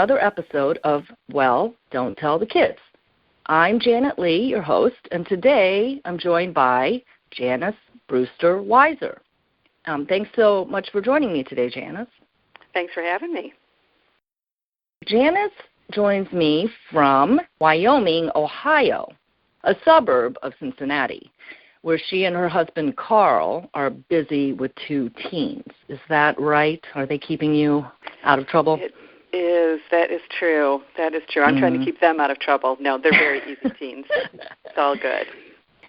another episode of Well, Don't Tell the Kids. I'm Janet Lee, your host, and today I'm joined by Janice Brewster Weiser. Thanks so much for joining me today, Janice. Thanks for having me. Janice joins me from Wyoming, Ohio, a suburb of Cincinnati, where she and her husband, Carl, are busy with 2 teens. Is that right? Are they keeping you out of trouble? It is. That is true. I'm trying to keep them out of trouble. No, they're very easy teens. It's all good.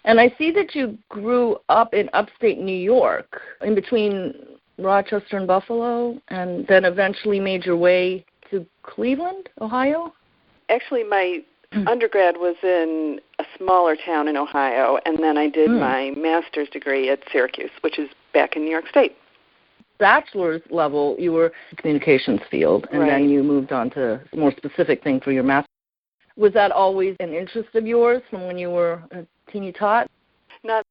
And I see that you grew up in upstate New York, in between Rochester and Buffalo, and then eventually made your way to Cleveland, Ohio? Actually, my undergrad was in a smaller town in Ohio, and then I did my master's degree at Syracuse, which is back in New York State. Bachelor's level, you were in the communications field, and then you moved on to a more specific thing for your master's. Was that always an interest of yours from when you were a teeny tot? Not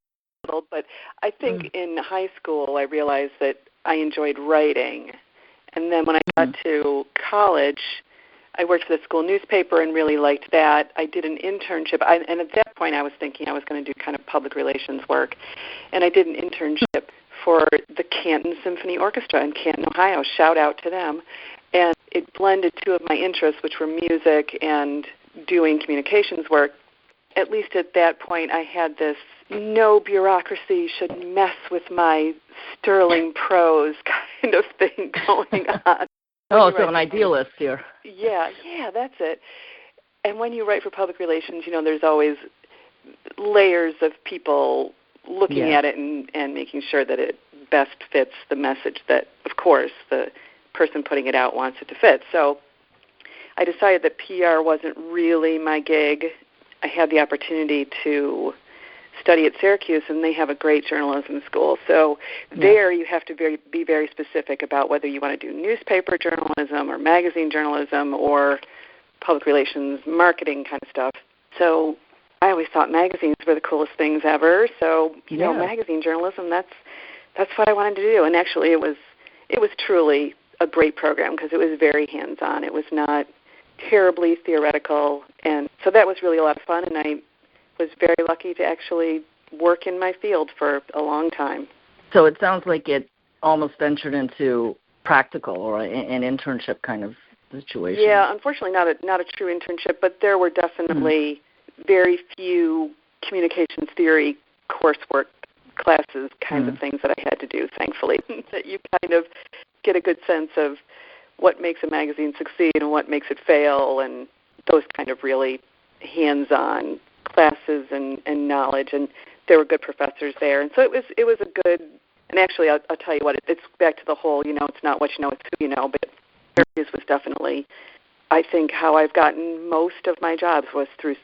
a little, but I think in high school I realized that I enjoyed writing. And then when I got to college, I worked for the school newspaper and really liked that. I did an internship, and at that point I was thinking I was going to do kind of public relations work. And I did an internship for the Canton Symphony Orchestra in Canton, Ohio. Shout out to them. And it blended 2 of my interests, which were music and doing communications work. At least at that point, I had this no bureaucracy should mess with my sterling prose kind of thing going on. Oh, so an idealist here. Yeah, that's it. And when you write for public relations, there's always layers of people looking at it and making sure that it best fits the message that, of course, the person putting it out wants it to fit. So I decided that PR wasn't really my gig. I had the opportunity to study at Syracuse, and they have a great journalism school. So there you have to be very specific about whether you want to do newspaper journalism or magazine journalism or public relations, marketing kind of stuff. So I always thought magazines were the coolest things ever. So, magazine journalism, that's what I wanted to do. And actually it was truly a great program because it was very hands-on. It was not terribly theoretical. And so that was really a lot of fun, and I was very lucky to actually work in my field for a long time. So it sounds like it almost ventured into practical or an internship kind of situation. Yeah, unfortunately not a true internship, but there were definitely very few communications theory coursework classes, kinds of things that I had to do, thankfully, that you kind of get a good sense of what makes a magazine succeed and what makes it fail, and those kind of really hands-on classes and knowledge. And there were good professors there, and so it was a good. And actually, I'll tell you what, it's back to the whole, it's not what you know, it's who you know. But Syracuse was definitely, I think, how I've gotten most of my jobs was through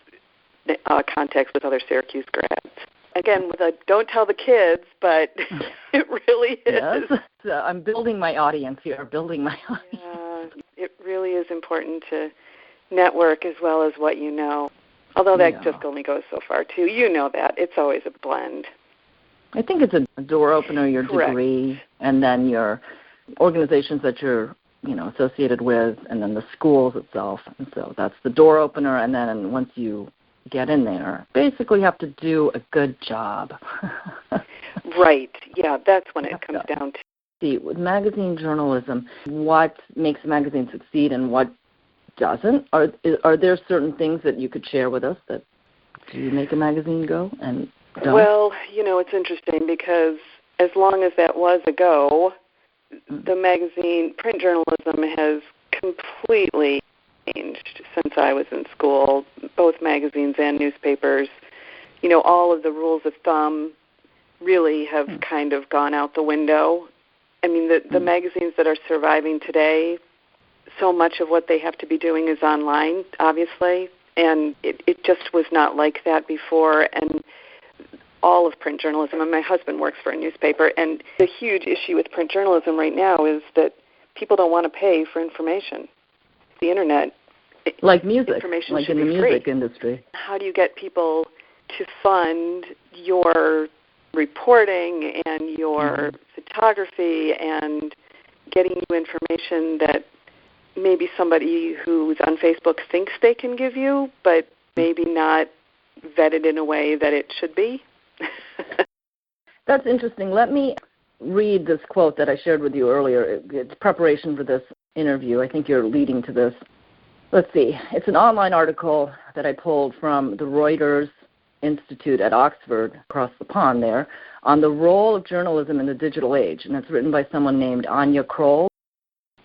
contacts with other Syracuse grads. Again, with a don't tell the kids, but it really is. Yes. I'm building my audience here, Yeah, it really is important to network as well as what you know. Although that just only goes so far, too. You know that. It's always a blend. I think it's a door opener, your degree, and then your organizations that you're, associated with, and then the schools itself. And so that's the door opener, and then once you get in there, basically you have to do a good job. Right. Yeah, that's when it comes down to. See, with magazine journalism, what makes a magazine succeed and what doesn't? Are there certain things that you could share with us that do make a magazine go and don't? Well, it's interesting because as long as that was a go, the magazine, print journalism has completely changed since I was in school, both magazines and newspapers. All of the rules of thumb really have kind of gone out the window. I mean, the magazines that are surviving today, so much of what they have to be doing is online, obviously, and it just was not like that before. And all of print journalism, and my husband works for a newspaper, and the huge issue with print journalism right now is that people don't want to pay for information. The Internet, like music, information like should in the be music free. industry. How do you get people to fund your reporting and your photography and getting you information that maybe somebody who's on Facebook thinks they can give you, but maybe not vetted in a way that it should be. That's interesting. Let me read this quote that I shared with you earlier. It's preparation for this interview. I think you're leading to this. Let's see. It's an online article that I pulled from the Reuters Institute at Oxford, across the pond there, on the role of journalism in the digital age. And it's written by someone named Anya Kroll.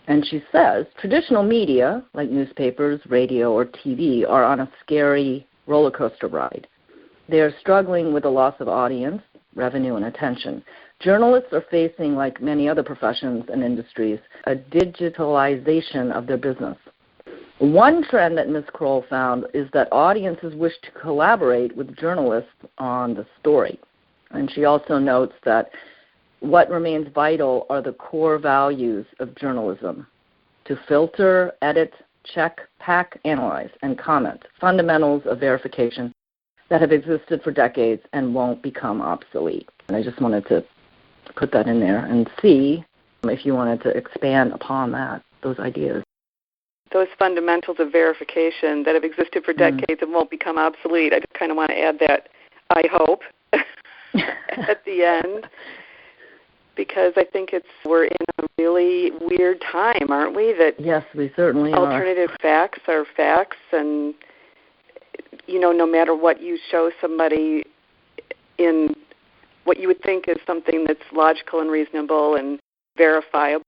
And she says, traditional media, like newspapers, radio, or TV, are on a scary roller coaster ride. They are struggling with the loss of audience, revenue, and attention. Journalists are facing, like many other professions and industries, a digitalization of their business. One trend that Ms. Kroll found is that audiences wish to collaborate with journalists on the story. And she also notes that what remains vital are the core values of journalism: to filter, edit, check, pack, analyze, and comment, fundamentals of verification that have existed for decades and won't become obsolete. And I just wanted to put that in there and see if you wanted to expand upon that, those ideas. Those fundamentals of verification that have existed for decades and won't become obsolete. I just kind of want to add that, I hope, at the end, because I think we're in a really weird time, aren't we? That yes, we certainly alternative facts are facts, and no matter what you show somebody in what you would think is something that's logical and reasonable and verifiable,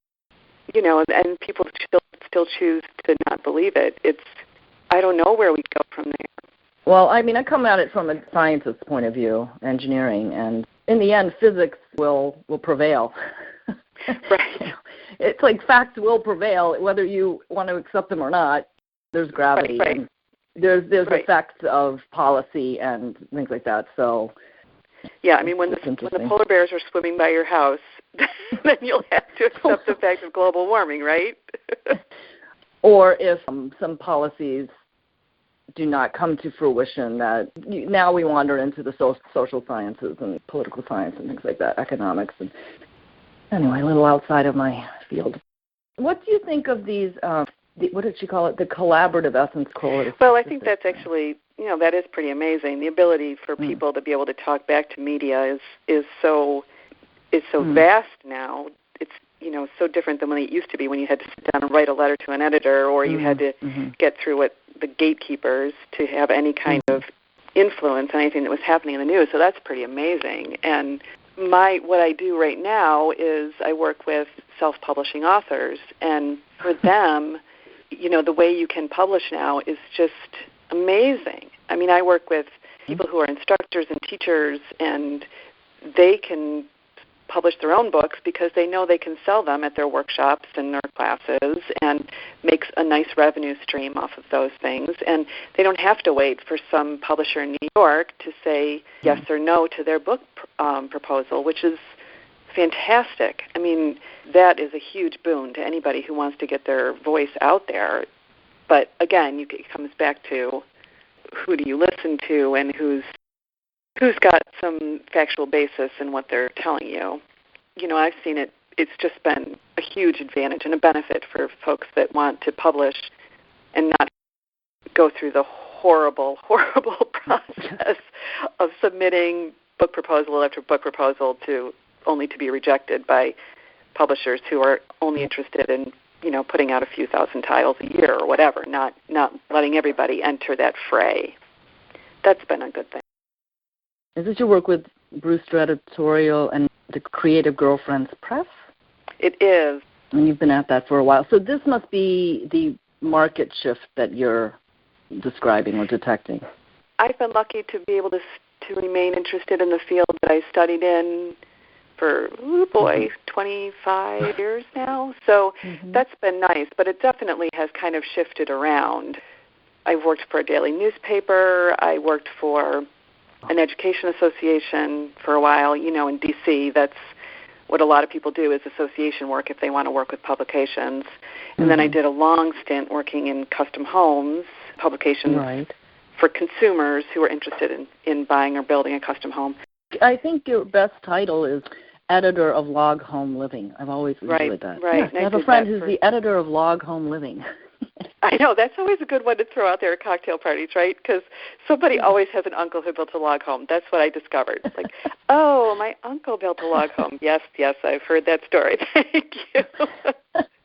and people still choose to not believe it. I don't know where we go from there. Well, I come at it from a scientist's point of view, engineering, and in the end, physics will prevail. Right. It's like facts will prevail, whether you want to accept them or not. There's gravity, right. And there's effects of policy and things like that. So, yeah, when the polar bears are swimming by your house, then you'll have to accept the fact of global warming, right? Or if some policies do not come to fruition, that now we wander into the social sciences and political science and things like that, economics. And anyway, a little outside of my field. What do you think of these, what did she call it, the collaborative essence quality? Well, I think that's actually, that is pretty amazing. The ability for people to be able to talk back to media is so vast now. It's so different than when it used to be, when you had to sit down and write a letter to an editor, or you had to get through the gatekeepers to have any kind of influence on anything that was happening in the news. So that's pretty amazing. And what I do right now is I work with self-publishing authors, and for them, the way you can publish now is just amazing. I work with people who are instructors and teachers, and they can publish their own books because they know they can sell them at their workshops and their classes and make a nice revenue stream off of those things. And they don't have to wait for some publisher in New York to say yes or no to their book proposal, which is fantastic. That is a huge boon to anybody who wants to get their voice out there. But again, it comes back to who do you listen to and who's got some factual basis in what they're telling you. I've seen it. It's just been a huge advantage and a benefit for folks that want to publish and not go through the horrible, horrible process of submitting book proposal after book proposal only to be rejected by publishers who are only interested in, putting out a few thousand titles a year or whatever, not letting everybody enter that fray. That's been a good thing. Is this your work with Brewster Editorial and the Creative Girlfriends Press? It is. And you've been at that for a while. So this must be the market shift that you're describing or detecting. I've been lucky to be able to remain interested in the field that I studied in for, 25 years now. So that's been nice, but it definitely has kind of shifted around. I've worked for a daily newspaper. I worked for an education association for a while. In D.C., that's what a lot of people do, is association work if they want to work with publications. And then I did a long stint working in custom homes, publications for consumers who are interested in buying or building a custom home. I think your best title is editor of Log Home Living. I've always enjoyed that. Right. Yeah, I have a friend who's the editor of Log Home Living. I know. That's always a good one to throw out there at cocktail parties, right? Because somebody always has an uncle who built a log home. That's what I discovered. It's like, oh, my uncle built a log home. Yes, I've heard that story. Thank you.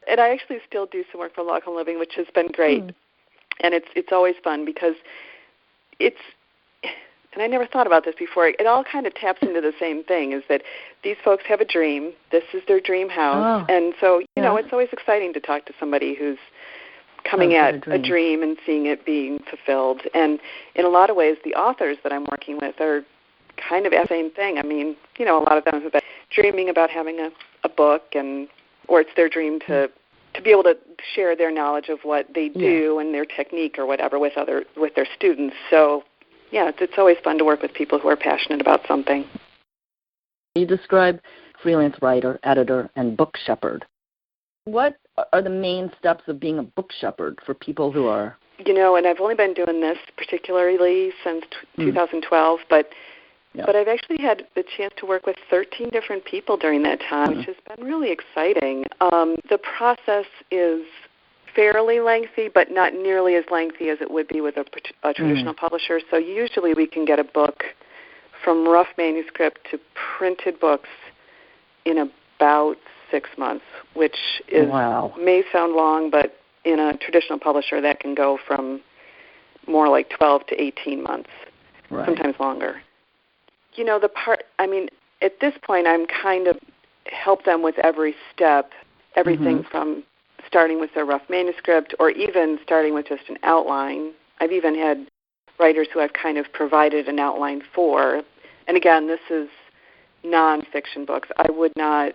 And I actually still do some work for Log Home Living, which has been great. And it's always fun because it's, and I never thought about this before, it all kind of taps into the same thing, is that these folks have a dream. This is their dream house. And so, you know, it's always exciting to talk to somebody who's coming at a dream and seeing it being fulfilled. And in a lot of ways, the authors that I'm working with are kind of the same thing. I mean, you know, a lot of them have been dreaming about having a book, or it's their dream to be able to share their knowledge of what they do and their technique or whatever with their students. So, yeah, it's always fun to work with people who are passionate about something. You describe freelance writer, editor, and book shepherd. What are the main steps of being a book shepherd for people who are... You know, and I've only been doing this particularly since 2012, but I've actually had the chance to work with 13 different people during that time, which has been really exciting. The process is fairly lengthy, but not nearly as lengthy as it would be with a traditional publisher. So usually we can get a book from rough manuscript to printed books in about 6 months, which is may sound long, but in a traditional publisher that can go from more like 12 to 18 months, sometimes longer. You know, at this point I'm kind of help them with every step, everything from starting with their rough manuscript or even starting with just an outline. I've even had writers who I've kind of provided an outline for. And again, this is nonfiction books. I would not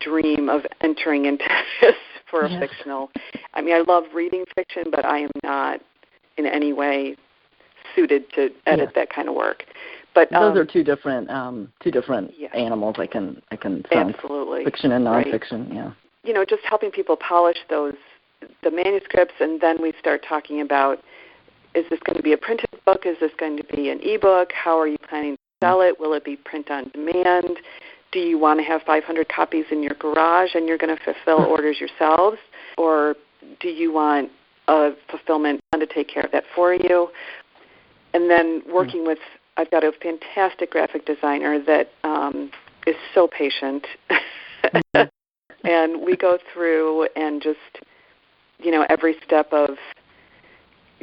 dream of entering into this for a fictional. I mean, I love reading fiction, but I am not in any way suited to edit that kind of work. But those are two different animals. I can sense. Absolutely. Fiction and nonfiction. Yeah. You know, just helping people polish the manuscripts, and then we start talking about: is this going to be a printed book? Is this going to be an ebook? How are you planning to sell it? Will it be print on demand? Do you want to have 500 copies in your garage and you're going to fulfill orders yourselves? Or do you want a fulfillment to take care of that for you? And then working with, I've got a fantastic graphic designer that is so patient. And we go through and just, you know, every step of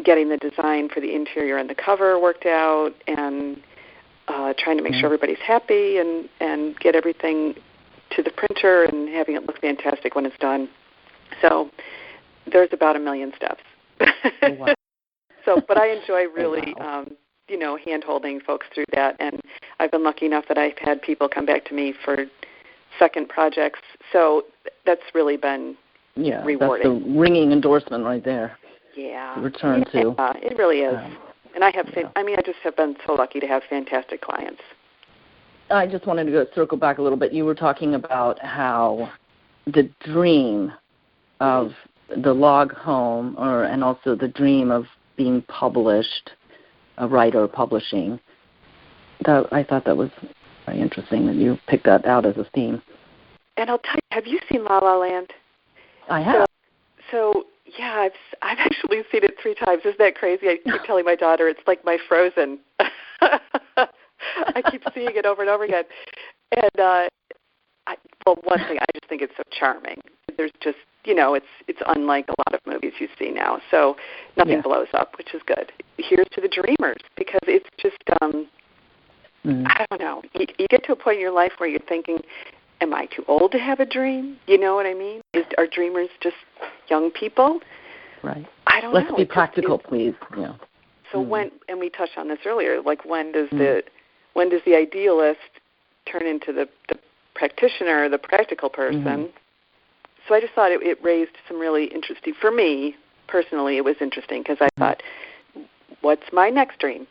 getting the design for the interior and the cover worked out, and trying to make sure everybody's happy and get everything to the printer and having it look fantastic when it's done. So there's about 1 million steps. Oh, wow. So, but I enjoy really, you know, hand-holding folks through that. And I've been lucky enough that I've had people come back to me for second projects. So that's really been rewarding. That's the ringing endorsement right there. Yeah. To return to. It really is. And I just have been so lucky to have fantastic clients. I just wanted to circle back a little bit. You were talking about how the dream of the log home, and also the dream of being published, a writer publishing. I thought that was very interesting that you picked that out as a theme. And I'll tell you, have you seen La La Land? I have. So yeah, I've actually seen it 3 times. Isn't that crazy? I keep telling my daughter it's like my Frozen. I keep seeing it over and over again. And one thing, I just think it's so charming. There's just, you know, it's unlike a lot of movies you see now. So nothing blows up, which is good. Here's to the dreamers, because it's just, I don't know. You get to a point in your life where you're thinking, am I too old to have a dream? You know what I mean? Are dreamers just young people? Right. I don't know. Let's be practical, please. Yeah. So when, and we touched on this earlier, like when does the idealist turn into the practitioner, the practical person? So I just thought it raised some really interesting, for me personally, it was interesting because I thought, what's my next dream?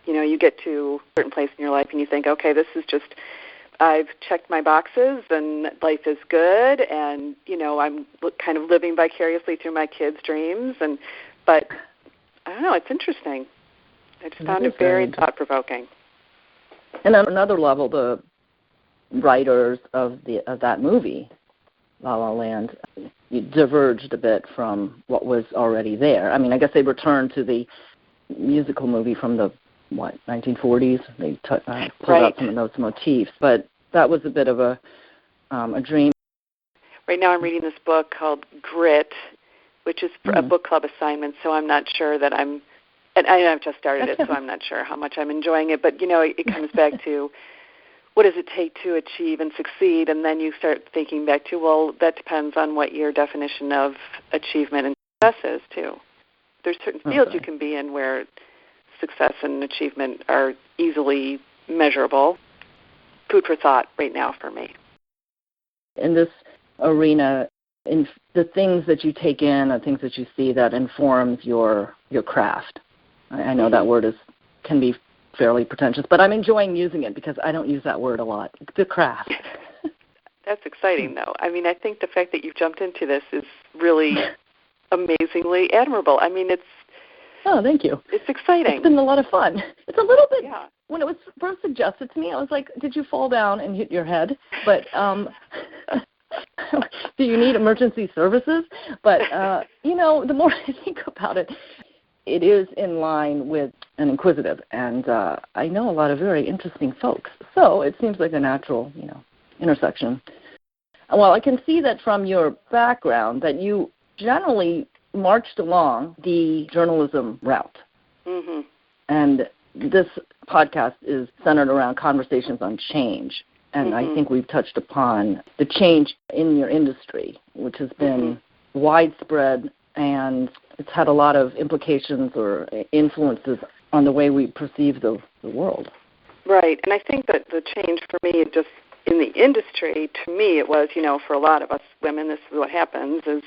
You know, you get to a certain place in your life and you think, okay, this is just, I've checked my boxes and life is good, and, you know, I'm kind of living vicariously through my kids' dreams. But I don't know, it's interesting. I just found it very thought-provoking. And on another level, writers of that movie, La La Land, diverged a bit from what was already there. I mean, I guess they returned to the musical movie from the 1940s. They pulled out some of those motifs, but that was a bit of a dream. Right now I'm reading this book called Grit, which is a book club assignment, so I'm not sure that and I've just started it, so I'm not sure how much I'm enjoying it, but, it comes back to what does it take to achieve and succeed, and then you start thinking back to, well, that depends on what your definition of achievement and success is, too. There's certain fields you can be in where success and achievement are easily measurable. Food for thought right now for me. In this arena, in the things that you take in, the things that you see, that informs your craft. I know that word can be fairly pretentious, but I'm enjoying using it because I don't use that word a lot. The craft. That's exciting, though. I mean, I think the fact that you've jumped into this is really amazingly admirable. I mean, Oh, thank you. It's exciting. It's been a lot of fun. It's a little bit, when it was first suggested to me, I was like, did you fall down and hit your head? But do you need emergency services? But, the more I think about it, it is in line with an inquisitive, and I know a lot of very interesting folks. So it seems like a natural, intersection. Well, I can see that from your background that you generally marched along the journalism route. Mm-hmm. And this podcast is centered around conversations on change. And I think we've touched upon the change in your industry, which has been widespread, and it's had a lot of implications or influences on the way we perceive the world. Right. And I think that the change for me, just in the industry, to me it was, for a lot of us women, this is what happens, is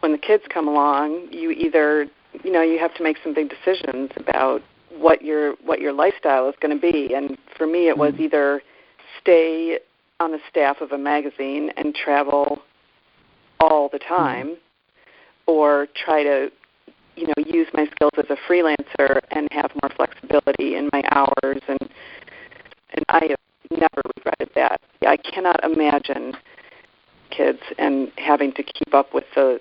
when the kids come along, you either, you have to make some big decisions about what your lifestyle is going to be. And for me, it was either stay on the staff of a magazine and travel all the time, or try to, use my skills as a freelancer and have more flexibility in my hours. And I have never regretted that. I cannot imagine kids and having to keep up with the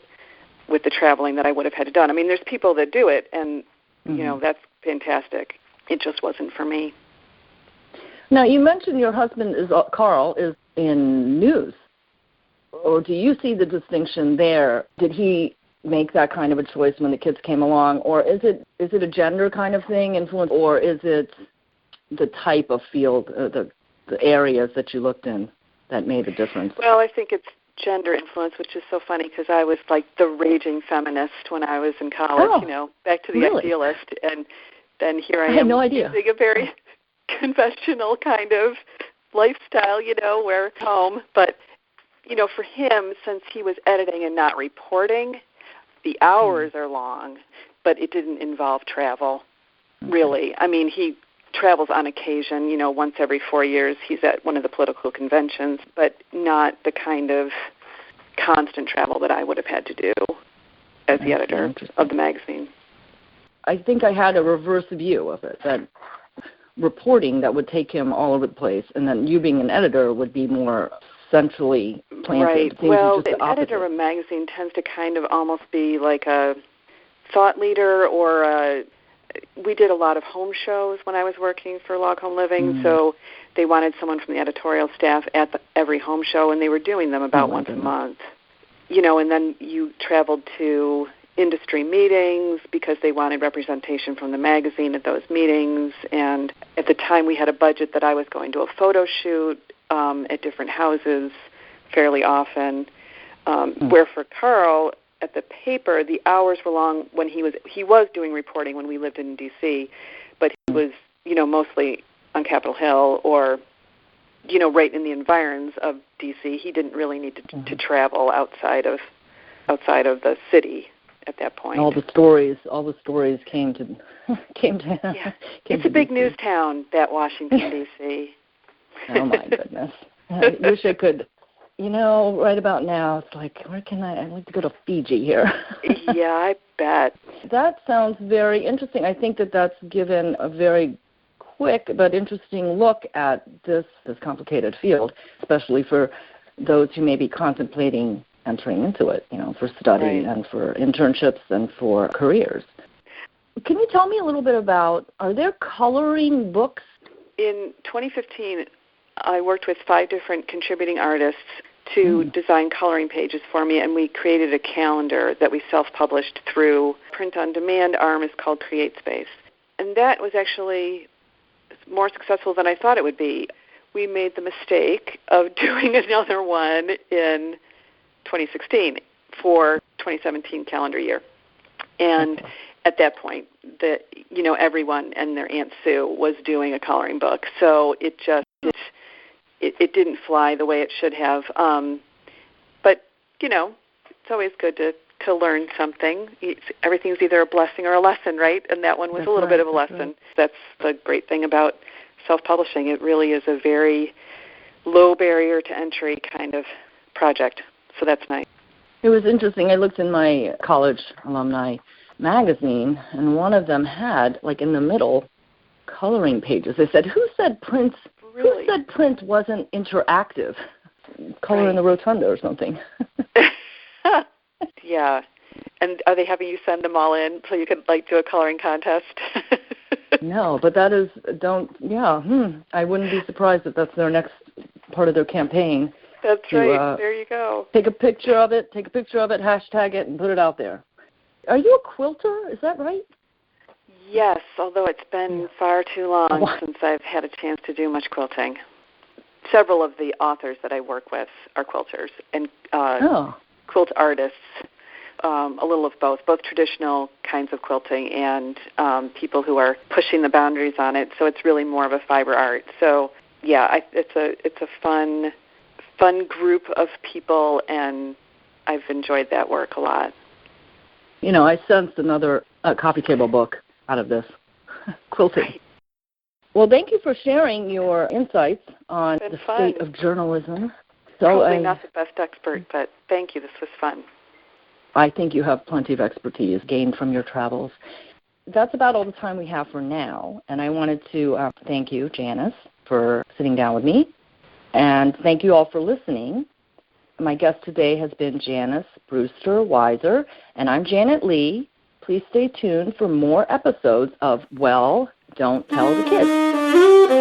traveling that I would have had to done. I mean, there's people that do it, and, that's fantastic. It just wasn't for me. Now, you mentioned your husband, Carl, is in news. Or do you see the distinction there? Did he make that kind of a choice when the kids came along? Or is it a gender kind of thing, influence, or is it the type of field, the areas that you looked in that made a difference? Well, I think it's gender influence, which is so funny because I was like the raging feminist when I was in college, back to the idealist, and then here I am using a very conventional kind of lifestyle, where home. But, for him, since he was editing and not reporting, the hours are long, but it didn't involve travel, really. I mean, he travels on occasion, once every 4 years. He's at one of the political conventions, but not the kind of constant travel that I would have had to do as the editor of the magazine. I think I had a reverse view of it, that reporting that would take him all over the place, and then you being an editor would be more centrally planted. Right. Well, an editor of a magazine tends to kind of almost be like a thought leader, or we did a lot of home shows when I was working for Log Home Living, so they wanted someone from the editorial staff at every home show, and they were doing them about once a month. And then you traveled to industry meetings because they wanted representation from the magazine at those meetings. And at the time, we had a budget that I was going to a photo shoot at different houses fairly often, where for Carl, at the paper, the hours were long when he was doing reporting when we lived in D.C., but he was, mostly on Capitol Hill or, right in the environs of D.C. He didn't really need to travel outside of the city at that point. All the stories came to him. Yeah. It's a big news town, that Washington, D.C. Oh, my goodness. I wish I could, right about now, it's like, I'd like to go to Fiji here. Yeah, I bet. That sounds very interesting. I think that's given a very quick but interesting look at this complicated field, especially for those who may be contemplating entering into it, for study and for internships and for careers. Can you tell me a little bit about, are there coloring books? In 2015, I worked with 5 different contributing artists to design coloring pages for me, and we created a calendar that we self-published through print-on-demand arm is called CreateSpace. And that was actually more successful than I thought it would be. We made the mistake of doing another one in 2016 for 2017 calendar year. And at that point, everyone and their Aunt Sue was doing a coloring book. So it just it didn't fly the way it should have. But it's always good to learn something. Everything's either a blessing or a lesson, right? And that one was a little bit of a lesson. Right. That's the great thing about self-publishing. It really is a very low barrier to entry kind of project. So that's nice. It was interesting. I looked in my college alumni magazine, and one of them had, in the middle, coloring pages. They said, "Who said print wasn't interactive? Color in the rotunda or something." Yeah. And are they having you send them all in so you could do a coloring contest? No, but that is I wouldn't be surprised if that's their next part of their campaign. That's right. There you go. Take a picture of it, hashtag it, and put it out there. Are you a quilter? Is that right? Yes, although it's been far too long since I've had a chance to do much quilting. Several of the authors that I work with are quilters and quilt artists, a little of both traditional kinds of quilting and people who are pushing the boundaries on it. So it's really more of a fiber art. So it's a fun group of people, and I've enjoyed that work a lot. I sensed another coffee table book out of this, quilting. Right. Well, thank you for sharing your insights on the state of journalism. Probably not the best expert, but thank you. This was fun. I think you have plenty of expertise gained from your travels. That's about all the time we have for now, and I wanted to thank you, Janice, for sitting down with me, and thank you all for listening. My guest today has been Janice Brewster Weiser, and I'm Janet Lee. Please stay tuned for more episodes of Well, Don't Tell the Kids.